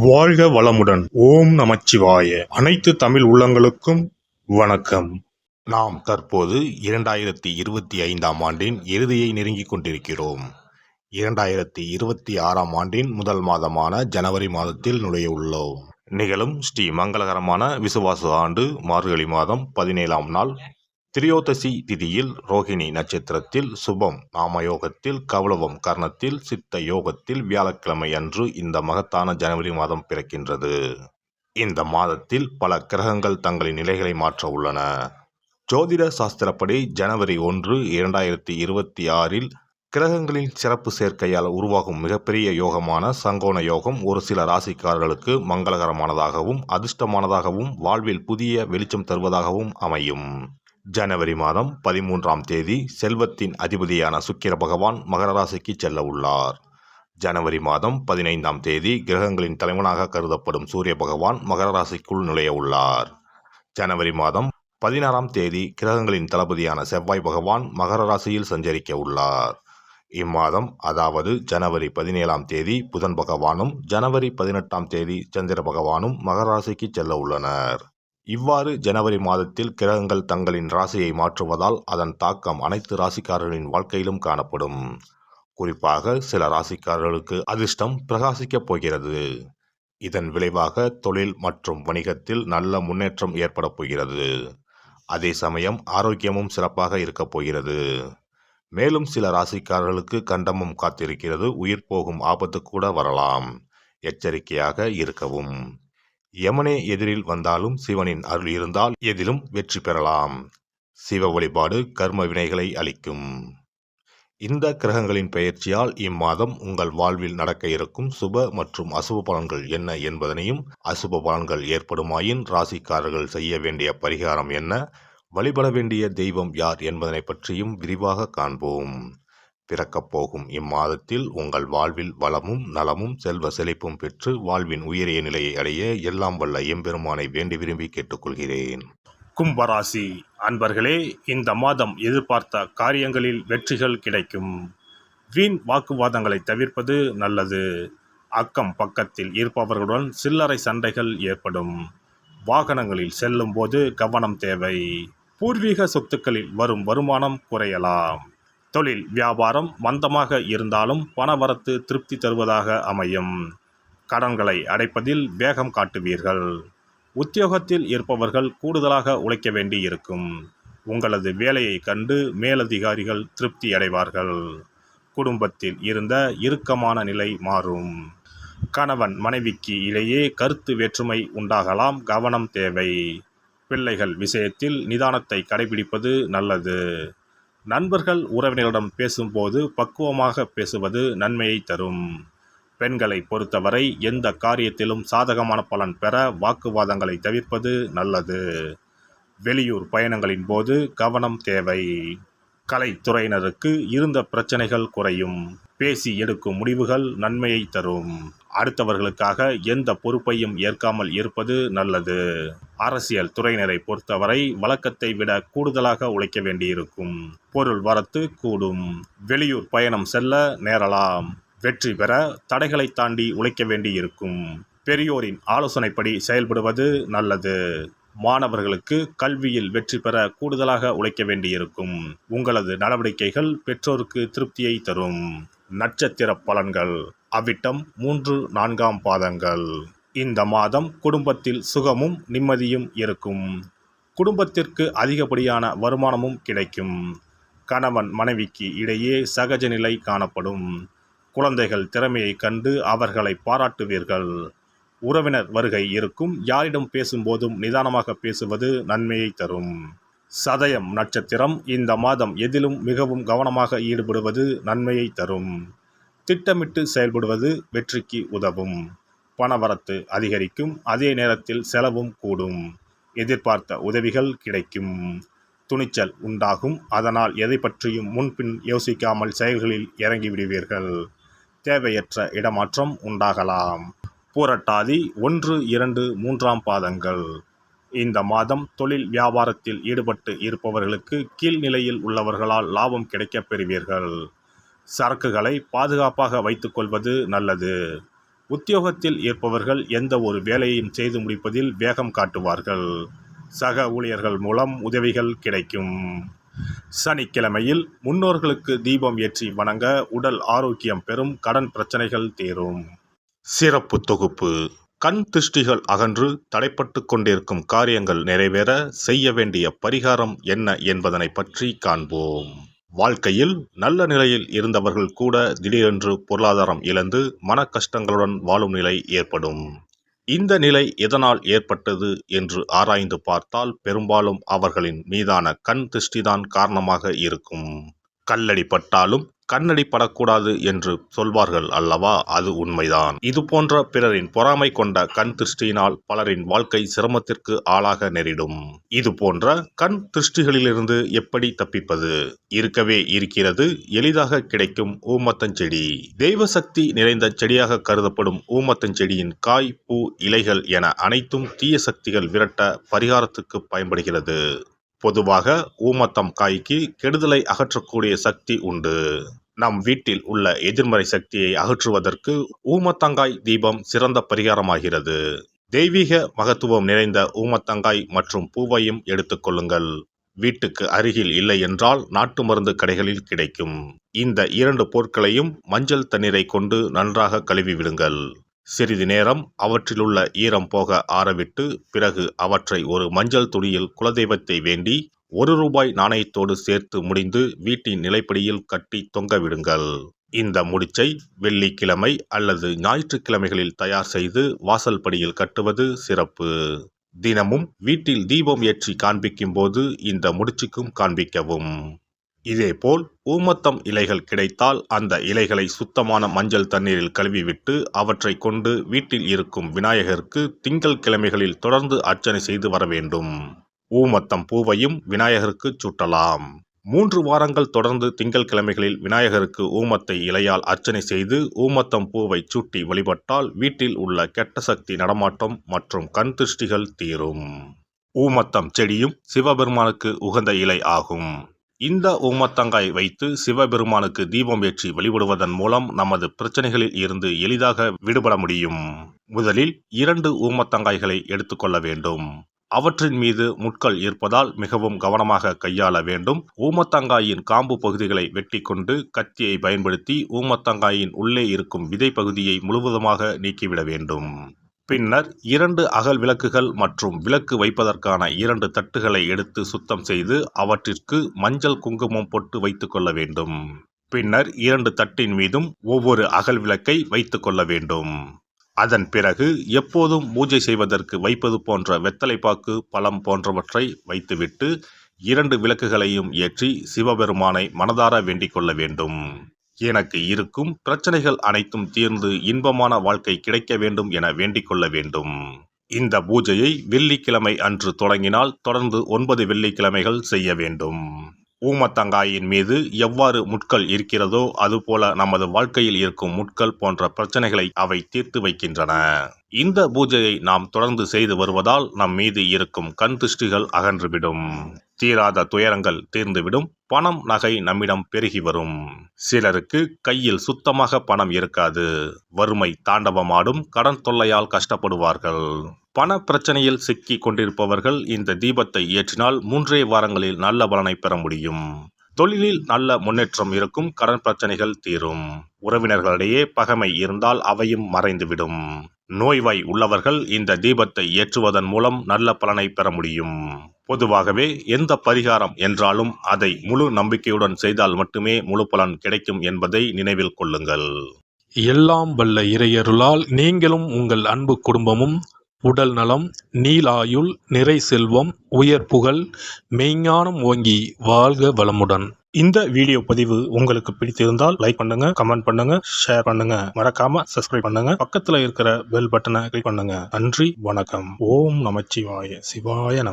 வாழ்க வளமுடன். ஓம் நமச்சிவாய. அனைத்து தமிழ் உள்ளங்களுக்கும் வணக்கம். நாம் தற்போது 2025ஆம் ஆண்டின் இறுதியை நெருங்கிக் கொண்டிருக்கிறோம். 2026ஆம் ஆண்டின் முதல் மாதமான ஜனவரி மாதத்தில் நுழைய உள்ளோம். நிகழும் ஸ்ரீ மங்களகரமான விசுவாச ஆண்டு மார்கழி மாதம் 17ஆம் நாள் திரியோதசி திதியில் ரோகிணி நட்சத்திரத்தில் சுபம் நாமயோகத்தில் கௌளவம் கர்ணத்தில் சித்த யோகத்தில் வியாழக்கிழமை அன்று இந்த மகத்தான ஜனவரி மாதம் பிறக்கின்றது. இந்த மாதத்தில் பல கிரகங்கள் தங்களின் நிலைகளை மாற்ற உள்ளன. ஜோதிட சாஸ்திரப்படி ஜனவரி 1, 2026இல் கிரகங்களின் சிறப்பு சேர்க்கையால் உருவாகும் மிகப்பெரிய யோகமான சங்கோண யோகம் ஒரு சில ராசிக்காரர்களுக்கு மங்களகரமானதாகவும் அதிர்ஷ்டமானதாகவும் வாழ்வில் புதிய வெளிச்சம் தருவதாகவும் அமையும். ஜனவரி மாதம் 13ஆம் தேதி செல்வத்தின் அதிபதியான சுக்கிர பகவான் மகர ராசிக்கு செல்ல உள்ளார். ஜனவரி மாதம் 15ஆம் தேதி கிரகங்களின் தலைவனாக கருதப்படும் சூரிய பகவான் மகர ராசிக்குள் நுழைய உள்ளார். ஜனவரி மாதம் 16ஆம் தேதி கிரகங்களின் தளபதியான செவ்வாய் பகவான் மகர ராசியில் சஞ்சரிக்க உள்ளார். இம்மாதம் அதாவது ஜனவரி 17ஆம் தேதி புதன் பகவானும் ஜனவரி 18ஆம் தேதி சந்திர பகவானும் மகர ராசிக்கு செல்ல உள்ளனர். இவ்வாறு ஜனவரி மாதத்தில் கிரகங்கள் தங்களின் ராசியை மாற்றுவதால் அதன் தாக்கம் அனைத்து ராசிக்காரர்களின் வாழ்க்கையிலும் காணப்படும். குறிப்பாக சில ராசிக்காரர்களுக்கு அதிர்ஷ்டம் பிரகாசிக்கப் போகிறது. இதன் விளைவாக தொழில் மற்றும் வணிகத்தில் நல்ல முன்னேற்றம் ஏற்பட போகிறது. அதே சமயம் ஆரோக்கியமும் சிறப்பாக இருக்கப் போகிறது. மேலும் சில ராசிக்காரர்களுக்கு கண்டமும் காத்திருக்கிறது. உயிர் போகும் ஆபத்து கூட வரலாம். எச்சரிக்கையாக இருக்கவும். யமனே எதிரில் வந்தாலும் சிவனின் அருள் இருந்தால் எதிலும் வெற்றி பெறலாம். சிவ வழிபாடு கர்ம வினைகளை அளிக்கும். இந்த கிரகங்களின் பெயர்ச்சியால் இம்மாதம் உங்கள் வாழ்வில் நடக்க இருக்கும் சுப மற்றும் அசுப பலன்கள் என்ன என்பதனையும், அசுப பலன்கள் ஏற்படுமாயின் ராசிக்காரர்கள் செய்ய வேண்டிய பரிகாரம் என்ன, வழிபட வேண்டிய தெய்வம் யார் என்பதனை பற்றியும் விரிவாக காண்போம். பிறக்கப் போகும் இம்மாதத்தில் உங்கள் வாழ்வில் வளமும் நலமும் செல்வ செழிப்பும் பெற்று வாழ்வின் உயரிய நிலையை அடைய எல்லாம் வல்ல எம்பெருமானை வேண்டி விரும்பி கேட்டுக்கொள்கிறேன். கும்பராசி அன்பர்களே, இந்த மாதம் எதிர்பார்த்த காரியங்களில் வெற்றிகள் கிடைக்கும். வீண் வாக்குவாதங்களை தவிர்ப்பது நல்லது. அக்கம் பக்கத்தில் இருப்பவர்களுடன் சில்லறை சண்டைகள் ஏற்படும். வாகனங்களில் செல்லும் போது கவனம் தேவை. பூர்வீக சொத்துக்களில் வரும் வருமானம் குறையலாம். தொழில் வியாபாரம் மந்தமாக இருந்தாலும் பணவரத்து திருப்தி தருவதாக அமையும். கடன்களை அடைப்பதில் வேகம் காட்டுவீர்கள். உத்தியோகத்தில் இருப்பவர்கள் கூடுதலாக உழைக்க வேண்டி இருக்கும். உங்களது வேலையை கண்டு மேலதிகாரிகள் திருப்தி அடைவார்கள். குடும்பத்தில் இருந்த இறுக்கமான நிலை மாறும். கணவன் மனைவிக்கு இடையே கருத்து வேற்றுமை உண்டாகலாம். கவனம் தேவை. பிள்ளைகள் விஷயத்தில் நிதானத்தை கடைபிடிப்பது நல்லது. நண்பர்கள் உறவினரிடம் பேசும்போது பக்குவமாக பேசுவது நன்மையை தரும். பெண்களை பொறுத்தவரை எந்த காரியத்திலும் சாதகமான பலன் பெற வாக்குவாதங்களை தவிர்ப்பது நல்லது. வெளியூர் பயணங்களின் போது கவனம் தேவை. கலைத்துறையினருக்கு இருந்த பிரச்சனைகள் குறையும். பேசி எடுக்கும் முடிவுகள் நன்மையை தரும். அடுத்தவர்களுக்காக எந்த பொறுப்பையும் ஏற்காமல் இருப்பது நல்லது. அரசியல் துறையினரை பொறுத்தவரை வழக்கத்தை விட கூடுதலாக உழைக்க வேண்டியிருக்கும். பொருள் வரத்து கூடும். வெளியூர் பயணம் செல்ல நேரலாம். வெற்றி பெற தடைகளை தாண்டி உழைக்க வேண்டியிருக்கும். பெரியோரின் ஆலோசனைப்படி செயல்படுவது நல்லது. மாணவர்களுக்கு கல்வியில் வெற்றி பெற கூடுதலாக உழைக்க வேண்டியிருக்கும். உங்களது நடவடிக்கைகள் பெற்றோருக்கு திருப்தியை தரும். நட்சத்திர பலன்கள் அவிட்டம் 3, 4ஆம் பாதங்கள். இந்த மாதம் குடும்பத்தில் சுகமும் நிம்மதியும் இருக்கும். குடும்பத்திற்கு அதிகப்படியான வருமானமும் கிடைக்கும். கணவன் மனைவிக்கு இடையே சகஜ நிலை காணப்படும். குழந்தைகள் திறமையை கண்டு அவர்களை பாராட்டுவீர்கள். உறவினர் வருகை இருக்கும். யாரிடம் பேசும்போதும் நிதானமாக பேசுவது நன்மையை தரும். சதயம் நட்சத்திரம் இந்த மாதம் எதிலும் மிகவும் கவனமாக ஈடுபடுவது நன்மையை தரும். திட்டமிட்டு செயல்படுவது வெற்றிக்கு உதவும். பணவரத்து அதிகரிக்கும். அதே நேரத்தில் செலவும் கூடும். எதிர்பார்த்த உதவிகள் கிடைக்கும். துணிச்சல் உண்டாகும். அதனால் எதை பற்றியும் முன்பின் யோசிக்காமல் செயல்களில் இறங்கிவிடுவீர்கள். தேவையற்ற இடமாற்றம் உண்டாகலாம். பூரட்டாதி 1, 2, 3ஆம் பாதங்கள். இந்த மாதம் தொழில் வியாபாரத்தில் ஈடுபட்டு இருப்பவர்களுக்கு கீழ்நிலையில் உள்ளவர்களால் லாபம் கிடைக்கப் பெறுவீர்கள். சரக்குகளை பாதுகாப்பாக வைத்துக்கொள்வது நல்லது. உத்தியோகத்தில் இருப்பவர்கள் எந்த ஒரு வேலையையும் செய்து முடிப்பதில் வேகம் காட்டுவார்கள். சக ஊழியர்கள் மூலம் உதவிகள் கிடைக்கும். சனிக்கிழமையில் முன்னோர்களுக்கு தீபம் ஏற்றி வணங்க உடல் ஆரோக்கியம் பெறும், கடன் பிரச்சனைகள் தீரும். சிறப்பு தொகுப்பு. கண் திருஷ்டிகள் அகன்று தடைப்பட்டு கொண்டிருக்கும் காரியங்கள் நிறைவேற செய்ய வேண்டிய பரிகாரம் என்ன என்பதனை பற்றி காண்போம். வாழ்க்கையில் நல்ல நிலையில் இருந்தவர்கள் கூட திடீரென்று பொருளாதாரம் இழந்து மன கஷ்டங்களுடன் வாழும் நிலை ஏற்படும். இந்த நிலை எதனால் ஏற்பட்டது என்று ஆராய்ந்து பார்த்தால் பெரும்பாலும் அவர்களின் மீதான கண் திருஷ்டிதான் காரணமாக இருக்கும். கல்லடி பட்டாலும் கண்ணடி படக்கூடாது என்று சொல்வார்கள் அல்லவா, அது உண்மைதான். இது போன்ற பிறரின் பொறாமை கொண்ட கண் திருஷ்டியினால் பலரின் வாழ்க்கை சிரமத்திற்கு ஆளாக நேரிடும். இது போன்ற கண் திருஷ்டிகளிலிருந்து எப்படி தப்பிப்பது? இருக்கவே இருக்கிறது எளிதாக கிடைக்கும் ஊமத்தஞ்செடி. தெய்வ சக்தி நிறைந்த செடியாக கருதப்படும் ஊமத்தஞ்செடியின் காய், பூ, இலைகள் என அனைத்தும் தீய சக்திகள் விரட்ட பரிகாரத்துக்கு பயன்படுகிறது. பொதுவாக ஊமத்தம் காய்க்கு கெடுதலை அகற்றக்கூடிய சக்தி உண்டு. நம் வீட்டில் உள்ள எதிர்மறை சக்தியை அகற்றுவதற்கு ஊமத்தங்காய் தீபம் சிறந்த பரிகாரமாகிறது. தெய்வீக மகத்துவம் நிறைந்த ஊமத்தங்காய் மற்றும் பூவையும் எடுத்துக்கொள்ளுங்கள். வீட்டுக்கு அருகில் இல்லை என்றால் நாட்டு மருந்து கடைகளில் கிடைக்கும். இந்த 2 பொருட்களையும் மஞ்சள் தண்ணீரை கொண்டு நன்றாக கழுவி விடுங்கள். சிறிது நேரம் அவற்றிலுள்ள ஈரம் போக ஆறவிட்டு பிறகு அவற்றை ஒரு மஞ்சள் துணியில் குலதெய்வத்தை வேண்டி ₹1 நாணயத்தோடு சேர்த்து முடிந்து வீட்டின் நிலைப்படியில் கட்டி தொங்க விடுங்கள். இந்த முடிச்சை வெள்ளிக்கிழமை அல்லது ஞாயிற்றுக்கிழமைகளில் தயார் செய்து வாசல் படியில் கட்டுவது சிறப்பு. தினமும் வீட்டில் தீபம் ஏற்றி காண்பிக்கும் போது இந்த முடிச்சுக்கும் காண்பிக்கவும். இதேபோல் ஊமத்தம் இலைகள் கிடைத்தால் அந்த இலைகளை சுத்தமான மஞ்சள் தண்ணீரில் கழுவிவிட்டு அவற்றை கொண்டு வீட்டில் இருக்கும் விநாயகருக்கு திங்கள் கிழமைகளில் தொடர்ந்து அர்ச்சனை செய்து வர வேண்டும். ஊமத்தம் பூவையும் விநாயகருக்கு சூட்டலாம். 3 வாரங்கள் தொடர்ந்து திங்கள் கிழமைகளில் விநாயகருக்கு ஊமத்தை இலையால் அர்ச்சனை செய்து ஊமத்தம் பூவை சூட்டி வழிபட்டால் வீட்டில் உள்ள கெட்ட சக்தி நடமாட்டம் மற்றும் கண் திருஷ்டிகள் தீரும். ஊமத்தம் செடியும் சிவபெருமானுக்கு உகந்த இலை ஆகும். இந்த ஊமத்தங்காய் வைத்து சிவபெருமானுக்கு தீபம் ஏற்றி வழிபடுவதன் மூலம் நமது பிரச்சனைகளில் இருந்து எளிதாக விடுபட முடியும். முதலில் 2 ஊமத்தங்காய்களை எடுத்துக்கொள்ள வேண்டும். அவற்றின் மீது முட்கள் இருப்பதால் மிகவும் கவனமாக கையாள வேண்டும். ஊமத்தங்காயின் காம்பு பகுதிகளை வெட்டி கொண்டு கத்தியை பயன்படுத்தி ஊமத்தங்காயின் உள்ளே இருக்கும் விதை பகுதியை முழுவதுமாக நீக்கிவிட வேண்டும். பின்னர் 2 அகல் விளக்குகள் மற்றும் விளக்கு வைப்பதற்கான 2 தட்டுகளை எடுத்து சுத்தம் செய்து அவற்றிற்கு மஞ்சள் குங்குமம் போட்டு வைத்துக் கொள்ள வேண்டும். பின்னர் 2 தட்டின் மீதும் ஒவ்வொரு அகல் விளக்கை வைத்துக் கொள்ள வேண்டும். அதன் பிறகு எப்போதும் பூஜை செய்வதற்கு வைப்பது போன்ற வெத்தலைப்பாக்கு, பழம் போன்றவற்றை வைத்துவிட்டு 2 விளக்குகளையும் ஏற்றி சிவபெருமானை மனதார வேண்டிக் கொள்ள வேண்டும். எனக்கு இருக்கும் பிரச்சனைகள் அனைத்தும் தீர்ந்து இன்பமான வாழ்க்கை கிடைக்க வேண்டும் என வேண்டிக் கொள்ள வேண்டும். இந்த பூஜையை வெள்ளிக்கிழமை அன்று தொடங்கினால் தொடர்ந்து 9 வெள்ளிக்கிழமைகள் செய்ய வேண்டும். ஊமத்தங்காயின் மீது எவ்வாறு முட்கள் இருக்கிறதோ அதுபோல நமது வாழ்க்கையில் இருக்கும் முட்கள் போன்ற பிரச்சனைகளை அவை தீர்த்து வைக்கின்றன. இந்த பூஜையை நாம் தொடர்ந்து செய்து வருவதால் நம் மீது இருக்கும் கண் திருஷ்டிகள் அகன்றுவிடும். தீராத துயரங்கள் தீர்ந்துவிடும். பணம், நகை நம்மிடம் பெருகி வரும். சிலருக்கு கையில் சுத்தமாக பணம் இருக்காது. வறுமை தாண்டவமாடும். கடன் தொல்லையால் கஷ்டப்படுவார்கள். பண பிரச்சனையில் சிக்கி கொண்டிருப்பவர்கள் இந்த தீபத்தை ஏற்றினால் 3 வாரங்களில் நல்ல பலனை பெற முடியும். தொழிலில் நல்ல முன்னேற்றம் இருக்கும். கடன் பிரச்சனைகள் தீரும். உறவினர்களிடையே பகைமை இருந்தால் அவையும் மறைந்துவிடும். நோய்வாய் உள்ளவர்கள் இந்த தீபத்தை ஏற்றுவதன் மூலம் நல்ல பலனை பெற முடியும். பொதுவாகவே எந்த பரிகாரம் என்றாலும் அதை முழு நம்பிக்கையுடன் செய்தால் மட்டுமே முழு பலன் கிடைக்கும் என்பதை நினைவில் கொள்ளுங்கள். எல்லாம் வல்ல இறையருளால் நீங்களும் உங்கள் அன்பு குடும்பமும் உடல் நலம், நீலாயுள், நிறை செல்வம், உயர் புகழ், மெய்ஞானம் ஓங்கி வாழ்க வளமுடன். இந்த வீடியோ பதிவு உங்களுக்கு பிடித்திருந்தால் லைக் பண்ணுங்க, கமெண்ட் பண்ணுங்க, ஷேர் பண்ணுங்க. மறக்காம சப்ஸ்கிரைப் பண்ணுங்க. பக்கத்துல இருக்கிற பெல் பட்டனை கிளிக் பண்ணுங்க. நன்றி, வணக்கம். ஓம் நமச்சிவாய. சிவாய நம.